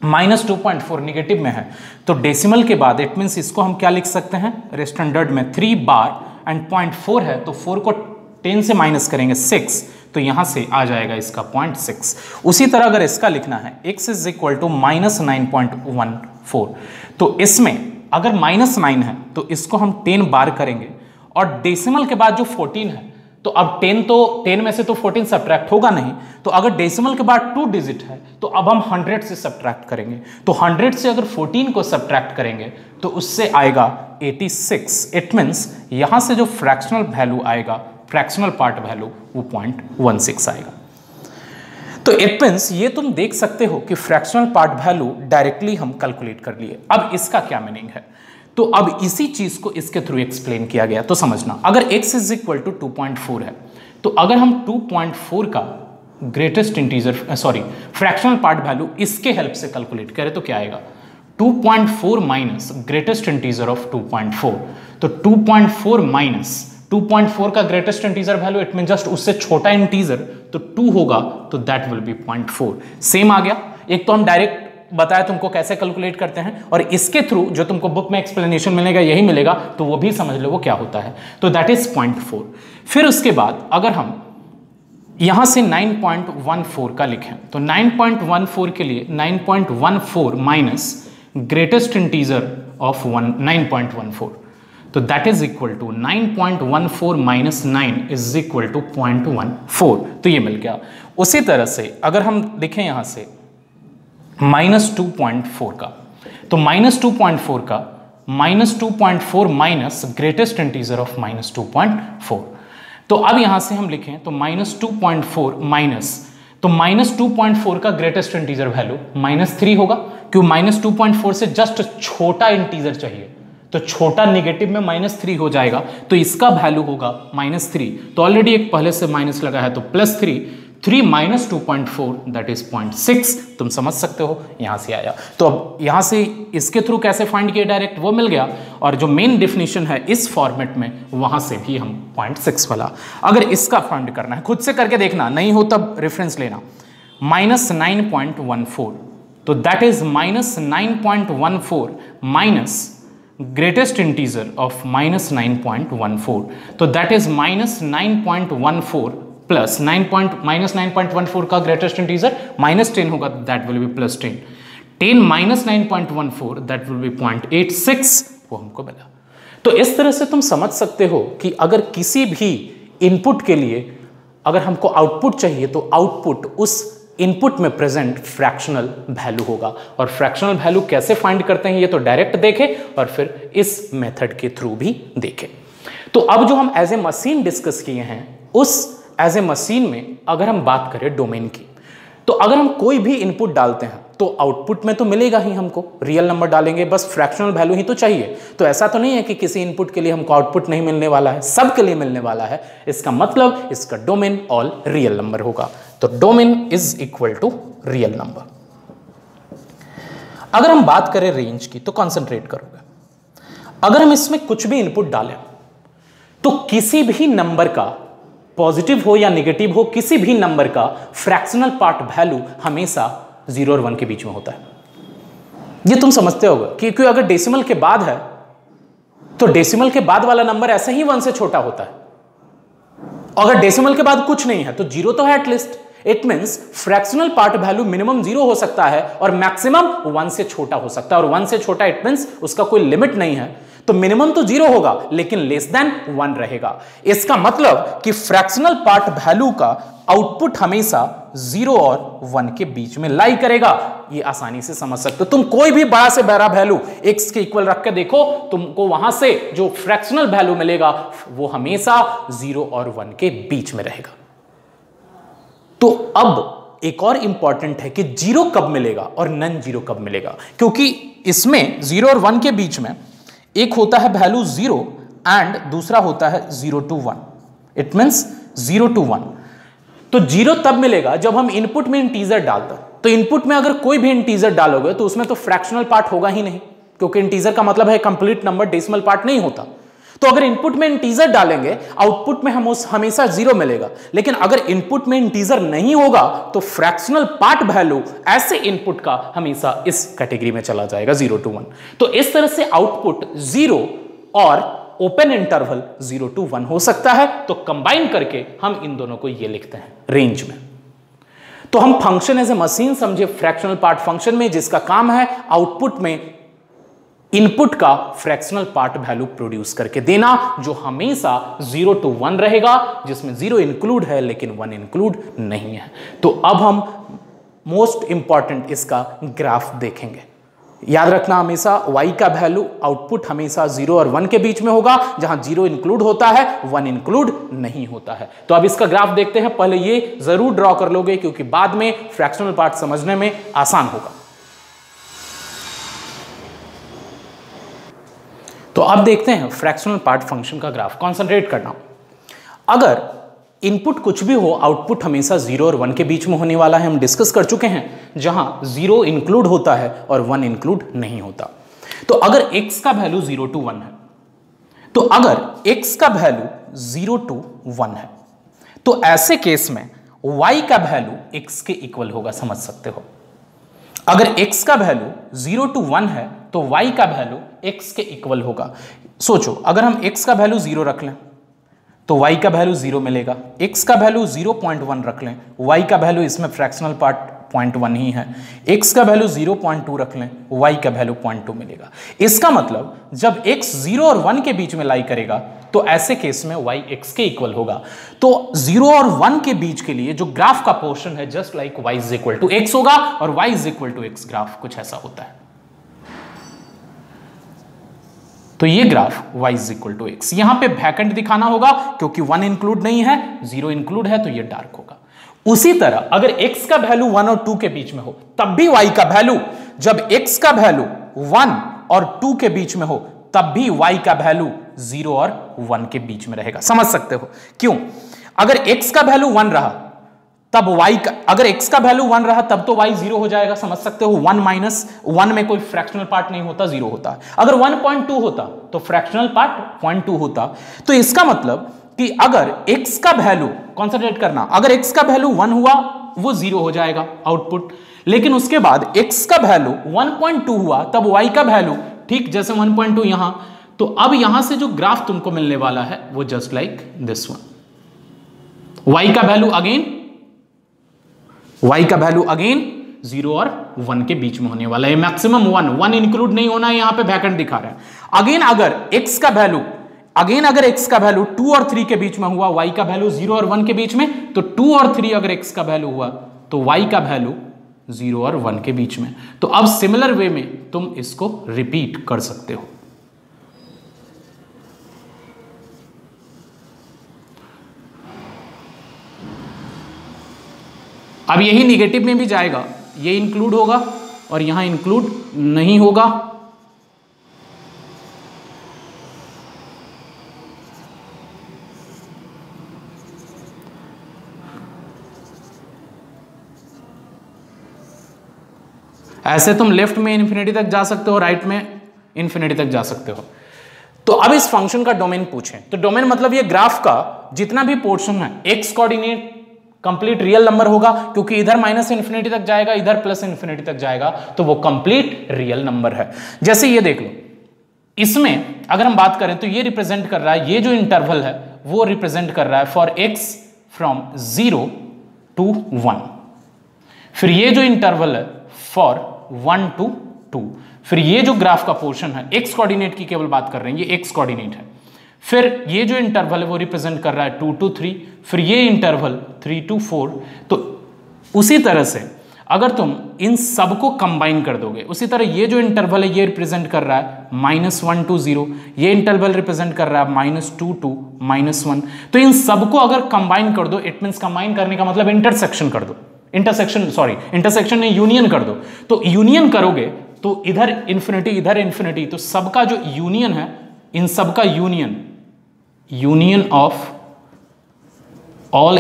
-2.4, निगेटिव में है तो डेसिमल के बाद इट मींस इसको हम क्या लिख सकते हैं स्टैंडर्ड में 3 बार एंड 0.4 है तो 4 को 10 से माइनस करेंगे 6, तो यहां से आ जाएगा इसका 0.6। उसी तरह अगर इसका लिखना है x इज इक्वल टू -9.14, तो इसमें अगर -9 है तो इसको हम 10 बार करेंगे और डेसिमल के बाद जो 14 है तो अब 10 में से तो 14 सब्ट्रैक्ट होगा नहीं, तो अगर डेसिमल के बाद 2 डिजिट है तो अब हम 100 से सब्ट्रैक्ट करेंगे। तो 100 से अगर 14 को सब्ट्रैक्ट करेंगे तो उससे आएगा 86। इट मींस यहां से जो फ्रैक्शनल वैल्यू आएगा, फ्रैक्शनल पार्ट वैल्यू, वो 0.16 आएगा। तो इट मींस ये तुम देख सकते हो कि फ्रैक्शनल पार्ट वैल्यू डायरेक्टली हम कैलकुलेट कर लिए। अब इसका क्या मीनिंग है, तो अब इसी चीज को इसके थ्रू एक्सप्लेन किया गया। तो समझना, अगर x इज इक्वल टू 2.4 है तो अगर हम 2.4 का greatest integer fractional part value इसके हेल्प से कैलकुलेट करें तो क्या आएगा 2.4 माइनस ग्रेटेस्ट इंटीजर ऑफ 2.4, तो 2.4 माइनस 2.4 का greatest integer value, it mean just उससे छोटा इंटीजर, तो 2 होगा, तो दैट विल बी 0.4। सेम आ गया। एक तो हम डायरेक्ट बताया तुमको कैसे कैलकुलेट करते हैं, और इसके थ्रू जो तुमको बुक में एक्सप्लेनेशन मिलेगा यही मिलेगा, तो वो भी समझ लो वो क्या होता है, तो दैट इज 0.4। फिर उसके बाद अगर हम यहां से 9.14 का लिखें, तो 9.14 के लिए 9.14 माइनस ग्रेटेस्ट इंटीजर ऑफ 9.14, तो that is equal to 9.14 minus 9 is equal to 0.14, तो ये मिल गया। उसी तरह से अगर हम लिखें यहां से -2.4 का, तो -2.4 का -2.4 माइनस ग्रेटेस्ट इंटीजर ऑफ -2.4, तो अब यहां से हम लिखें तो -2.4 माइनस, तो -2.4 का ग्रेटेस्ट इंटीजर वैल्यू -3 होगा, क्यों -2.4 से जस्ट छोटा इंटीजर चाहिए, तो छोटा नेगेटिव में -3 हो जाएगा, तो इसका वैल्यू होगा -3, तो ऑलरेडी एक पहले से माइनस लगा है, तो +3, 3 माइनस 2.4 दैट इज 0.6, तुम समझ सकते हो, यहां से आया। तो अब यहां से इसके थ्रू कैसे फाइंड किया डायरेक्ट, वो मिल गया, और जो मेन डेफिनेशन है इस फॉर्मेट में, वहां से भी हम 0.6 वाला, अगर इसका फाइंड करना है खुद से करके देखना, नहीं हो तब रेफरेंस लेना, -9.14, तो that is -9.14 minus greatest integer of -9.14, तो दैट इज -9.14 प्लस -9.14 का ग्रेटेस्ट इंटीजर -10 होगा, that will be +10, 10 minus 9.14 that will be 0.86, वो हमको मिला। तो इस तरह से तुम समझ सकते हो कि अगर किसी भी इनपुट के लिए अगर हमको आउटपुट चाहिए, तो आउटपुट उस इनपुट में प्रेजेंट फ्रैक्शनल वैल्यू होगा, और फ्रैक्शनल वैल्यू कैसे फाइंड करते हैं ये तो डायरेक्ट देखे, और फिर इस मेथड के थ्रू भी देखे। तो अब जो हम एज ए मशीन डिस्कस किए हैं, उस एज ए मशीन में अगर हम बात करें डोमेन की, तो अगर हम कोई भी इनपुट डालते हैं तो आउटपुट में तो मिलेगा ही, हमको रियल नंबर डालेंगे, बस फ्रैक्शनल वैल्यू ही तो चाहिए। तो ऐसा तो नहीं है कि किसी इनपुट के लिए हमको आउटपुट नहीं मिलने वाला है, सब के लिए मिलने वाला है, इसका मतलब इसका डोमेन ऑल रियल नंबर होगा, तो domain is equal to real number. अगर हम बात करें रेंज की, तो कॉन्सेंट्रेट करोगे, अगर हम इसमें कुछ भी इनपुट डालें तो किसी भी नंबर का, पॉजिटिव हो या नेगेटिव हो, किसी भी नंबर का फ्रैक्शनल पार्ट वैल्यू हमेशा 0 और 1 के बीच में होता है। ये तुम समझते होगे, क्योंकि अगर डेसिमल के बाद है तो डेसिमल के बाद वाला नंबर ऐसे ही 1 से छोटा होता है, अगर डेसिमल के बाद कुछ नहीं है तो 0 तो है at least, it means fractional part value minimum 0 हो सकता है और मैक्सिमम 1 से छोटा हो सकता है, और 1 से छोटा इट मींस उसका कोई लिमिट नहीं है, तो मिनिमम तो 0 होगा लेकिन लेस देन 1 रहेगा। इसका मतलब कि फ्रैक्शनल पार्ट वैल्यू का आउटपुट हमेशा 0 और 1 के बीच में लाई करेगा, ये आसानी से समझ सकते हो। तुम कोई भी बड़ा से बड़ा वैल्यू x के इक्वल रख के देखो, तुमको वहां से जो फ्रैक्शनल वैल्यू मिलेगा वो हमेशा 0 और 1 के बीच में रहेगा। तो अब एक और इंपॉर्टेंट है कि 0 कब मिलेगा और नन 0 कब मिलेगा, क्योंकि इसमें 0 और 1 के बीच में एक होता है वैल्यू 0 एंड दूसरा होता है 0 to 1, इट मींस 0 to 1। तो 0 तब मिलेगा जब हम इनपुट में इंटीजर डालते हैं, तो इनपुट में अगर कोई भी इंटीजर डालोगे तो उसमें तो फ्रैक्शनल पार्ट होगा ही नहीं, क्योंकि इंटीजर का मतलब है कंप्लीट नंबर, डेसिमल पार्ट नहीं होता। तो अगर इनपुट में इंटीजर डालेंगे आउटपुट में हम हमेशा 0 मिलेगा, लेकिन अगर इनपुट में इंटीजर नहीं होगा तो फ्रैक्शनल पार्ट वैल्यू ऐसे इनपुट का हमेशा इस कैटेगरी में चला जाएगा 0 to 1। तो इस तरह से आउटपुट 0 और ओपन इंटरवल 0 to 1 हो सकता है। तो कंबाइन करके हम इन दोनों को ये लिखते हैं रेंज में। तो हम फंक्शन एज ए मशीन समझे फ्रैक्शनल पार्ट फंक्शन में, जिसका काम है आउटपुट में इनपुट का फ्रैक्शनल पार्ट वैल्यू प्रोड्यूस करके देना, जो हमेशा 0 to 1 रहेगा, जिसमें 0 इंक्लूड है लेकिन 1 इंक्लूड नहीं है। तो अब हम मोस्ट इंपॉर्टेंट इसका ग्राफ देखेंगे। याद रखना हमेशा y का वैल्यू आउटपुट हमेशा 0 और 1 के बीच में होगा, जहां 0 इंक्लूड होता है 1 इंक्लूड नहीं होता है। तो अब इसका ग्राफ देखते हैं। पहले ये जरूर ड्रॉ कर लोगे क्योंकि बाद में फ्रैक्शनल पार्ट समझने में आसान होगा। तो अब देखते हैं फ्रैक्शनल पार्ट फंक्शन का ग्राफ। कॉन्सेंट्रेट करना, अगर इनपुट कुछ भी हो, आउटपुट हमेशा 0 और 1 के बीच में होने वाला है। हम डिस्कस कर चुके हैं, जहां 0 इंक्लूड होता है और 1 इंक्लूड नहीं होता। तो अगर x का वैल्यू 0 to 1 है, तो अगर x का वैल्यू 0 to 1 है, तो ऐसे केस में y का वैल्यू x के इक्वल होगा। समझ सकते हो, अगर x का वैल्यू 0 to 1 है तो y का वैल्यू x के इक्वल होगा। सोचो, अगर हम x का वैल्यू 0 रख लें तो y का वैल्यू 0 मिलेगा, x का वैल्यू 0.1 रख लें, y का वैल्यू इसमें फ्रैक्शनल पार्ट 0.1 ही है, x का वैल्यू 0.2 रख लें, y का वैल्यू 0.2 मिलेगा। इसका मतलब जब x 0 और 1 के बीच में लाई करेगा तो ऐसे केस में y x के इक्वल होगा। तो 0 और 1 के बीच के लिए जो ग्राफ का पोर्शन है just like y is equal to x होगा, और y is equal to x graph कुछ ऐसा होता है। तो ये graph y is equal to x, यहां पे वैकेंट दिखाना होगा क्योंकि 1 इंक्लूड नहीं है, 0 इंक्लूड है, तो ये डार्क होगा। उसी तरह अगर x का वैल्यू 1 और 2 के बीच में हो तब भी y का वैल्यू, जब x का वैल्यू 1 और 2 के बीच में हो तब भी y का वैल्यू 0 और 1 के बीच में रहेगा। समझ सकते हो क्यों? अगर x का वैल्यू 1 रहा तब y का, अगर x का वैल्यू 1 रहा तब तो y 0 हो जाएगा। समझ सकते हो, 1 माइनस 1 में कोई फ्रैक्शनल पार्ट नहीं होता, 0 होता है। अगर 1.2 होता तो फ्रैक्शनल पार्ट 0.2 होता। तो इसका मतलब कि अगर x का वैल्यू, कंसंट्रेट करना, अगर x का वैल्यू 1 हुआ वो 0 हो जाएगा आउटपुट, लेकिन उसके बाद x का वैल्यू 1.2 हुआ तब y का वैल्यू, ठीक जैसे 1.2 यहां, तो अब यहां से जो ग्राफ तुमको मिलने वाला है वो just like this one. y का वैल्यू अगेन 0 और 1 के बीच में होने वाला है, मैक्सिमम 1 इंक्लूड नहीं होना है, यहां पे वैकेंट दिखा रहा है। अगेन अगर x का वैल्यू 2 और 3 के बीच में हुआ, y का वैल्यू 0 और 1 के बीच में, तो 2 और 3 अगर x का वैल्यू हुआ तो y का वैल्यू 0 और 1 के बीच में। तो अब सिमिलर वे में तुम इसको रिपीट कर सकते हो। अब यही निगेटिव में भी जाएगा, ये इंक्लूड होगा और यहां इंक्लूड नहीं होगा। ऐसे तुम लेफ्ट में इन्फिनिटी तक जा सकते हो, राइट में इन्फिनिटी तक जा सकते हो। तो अब इस फंक्शन का डोमेन पूछें, तो डोमेन मतलब ये ग्राफ का जितना भी पोर्शन है x coordinate complete real number होगा, क्योंकि इधर माइनस इन्फिनिटी तक जाएगा, इधर प्लस इन्फिनिटी तक जाएगा, तो वो कंप्लीट रियल नंबर है। जैसे ये देख लो, इसमें अगर हम बात करें तो ये रिप्रेजेंट कर रहा है, ये जो इंटरवल है वो रिप्रेजेंट कर रहा है फॉर एक्स फ्रॉम 0 to 1, फिर ये जो इंटरवल है फॉर 1 to 2, फिर ये जो ग्राफ का पोर्शन है एक्स कोऑर्डिनेट की केवल बात कर रहे हैं, ये एक्स कोऑर्डिनेट है, फिर ये जो इंटरवल है वो रिप्रेजेंट कर रहा है 2 to 3, फिर ये इंटरवल 3 to 4। तो उसी तरह से अगर तुम इन सबको कंबाइन कर दोगे, उसी तरह ये जो इंटरवल है ये रिप्रेजेंट कर रहा है -1 to 0, ये इंटरवल रिप्रेजेंट कर रहा है -2 to -1। तो इन सबको अगर कंबाइन कर दो, इट मींस कंबाइन करने का मतलब इंटरसेक्शन कर दो, इंटरसेक्शन नहीं, यूनियन कर दो। तो यूनियन करोगे तो इधर इन्फिनिटी इधर इन्फिनिटी, तो सबका जो यूनियन है, इन सबका union of all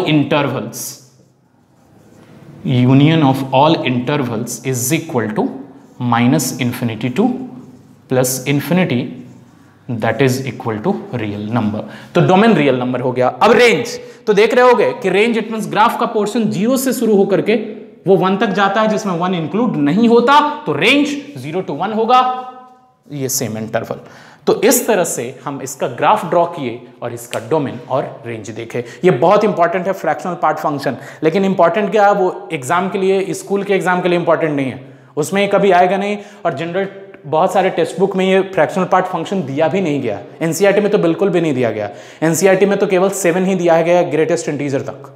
intervals is equal to -infinity to +infinity, that is equal to real number. तो डोमेन रियल नंबर हो गया। अब रेंज, तो देख रहे होगे कि रेंज इट मींस ग्राफ का पोर्शन 0 से शुरू होकर के वो 1 तक जाता है, जिसमें 1 इंक्लूड नहीं होता, तो रेंज 0 to 1 होगा, ये सेम इंटरवल। तो इस तरह से हम इसका ग्राफ ड्रॉ किए और इसका डोमेन और रेंज देखे। ये बहुत इंपॉर्टेंट है फ्रैक्शनल पार्ट फंक्शन, लेकिन इंपॉर्टेंट क्या है, वो एग्जाम के लिए, स्कूल के एग्जाम के लिए इंपॉर्टेंट नहीं है, उसमें कभी आएगा नहीं, और जनरल बहुत सारे टेक्स्ट बुक में ये फ्रैक्शनल पार्ट फंक्शन दिया भी नहीं गया। एनसीईआरटी में तो बिल्कुल भी नहीं दिया गया, एनसीईआरटी में तो केवल 7 ही दिया गया ग्रेटेस्ट इंटीजर तक,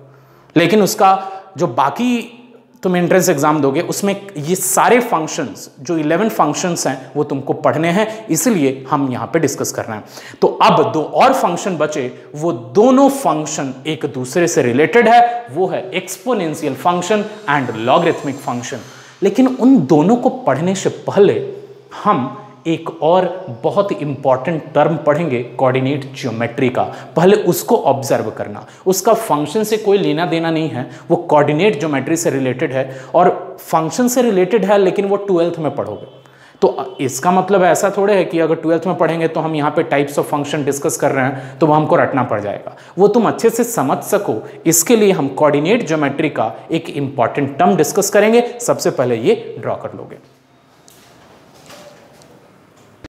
लेकिन उसका जो बाकी तुम एंट्रेंस एग्जाम दोगे उसमें ये सारे फंक्शंस, जो 11 फंक्शंस हैं वो तुमको पढ़ने हैं, इसलिए हम यहाँ पे डिस्कस कर रहे हैं। तो अब 2 और फंक्शन बचे, वो दोनों फंक्शन एक दूसरे से रिलेटेड है, वो है exponential function and logarithmic function. लेकिन उन दोनों को पढ़ने से पहले हम एक और बहुत इंपॉर्टेंट टर्म पढ़ेंगे कोऑर्डिनेट ज्योमेट्री का। पहले उसको ऑब्जर्व करना, उसका फंक्शन से कोई लेना देना नहीं है, वो कोऑर्डिनेट ज्योमेट्री से रिलेटेड है और फंक्शन से रिलेटेड है, लेकिन वो 12th में पढ़ोगे। तो इसका मतलब ऐसा थोड़े है कि अगर 12th में पढ़ेंगे तो हम यहाँ पे टाइप्स ऑफ फंक्शन डिस्कस कर रहे हैं तो वो हमको रटना पड़ जाएगा। वो तुम अच्छे से समझ सको इसके लिए हम कोऑर्डिनेट ज्योमेट्री का एक इंपॉर्टेंट टर्म डिस्कस करेंगे। सबसे पहले ये ड्रॉ कर लोगे।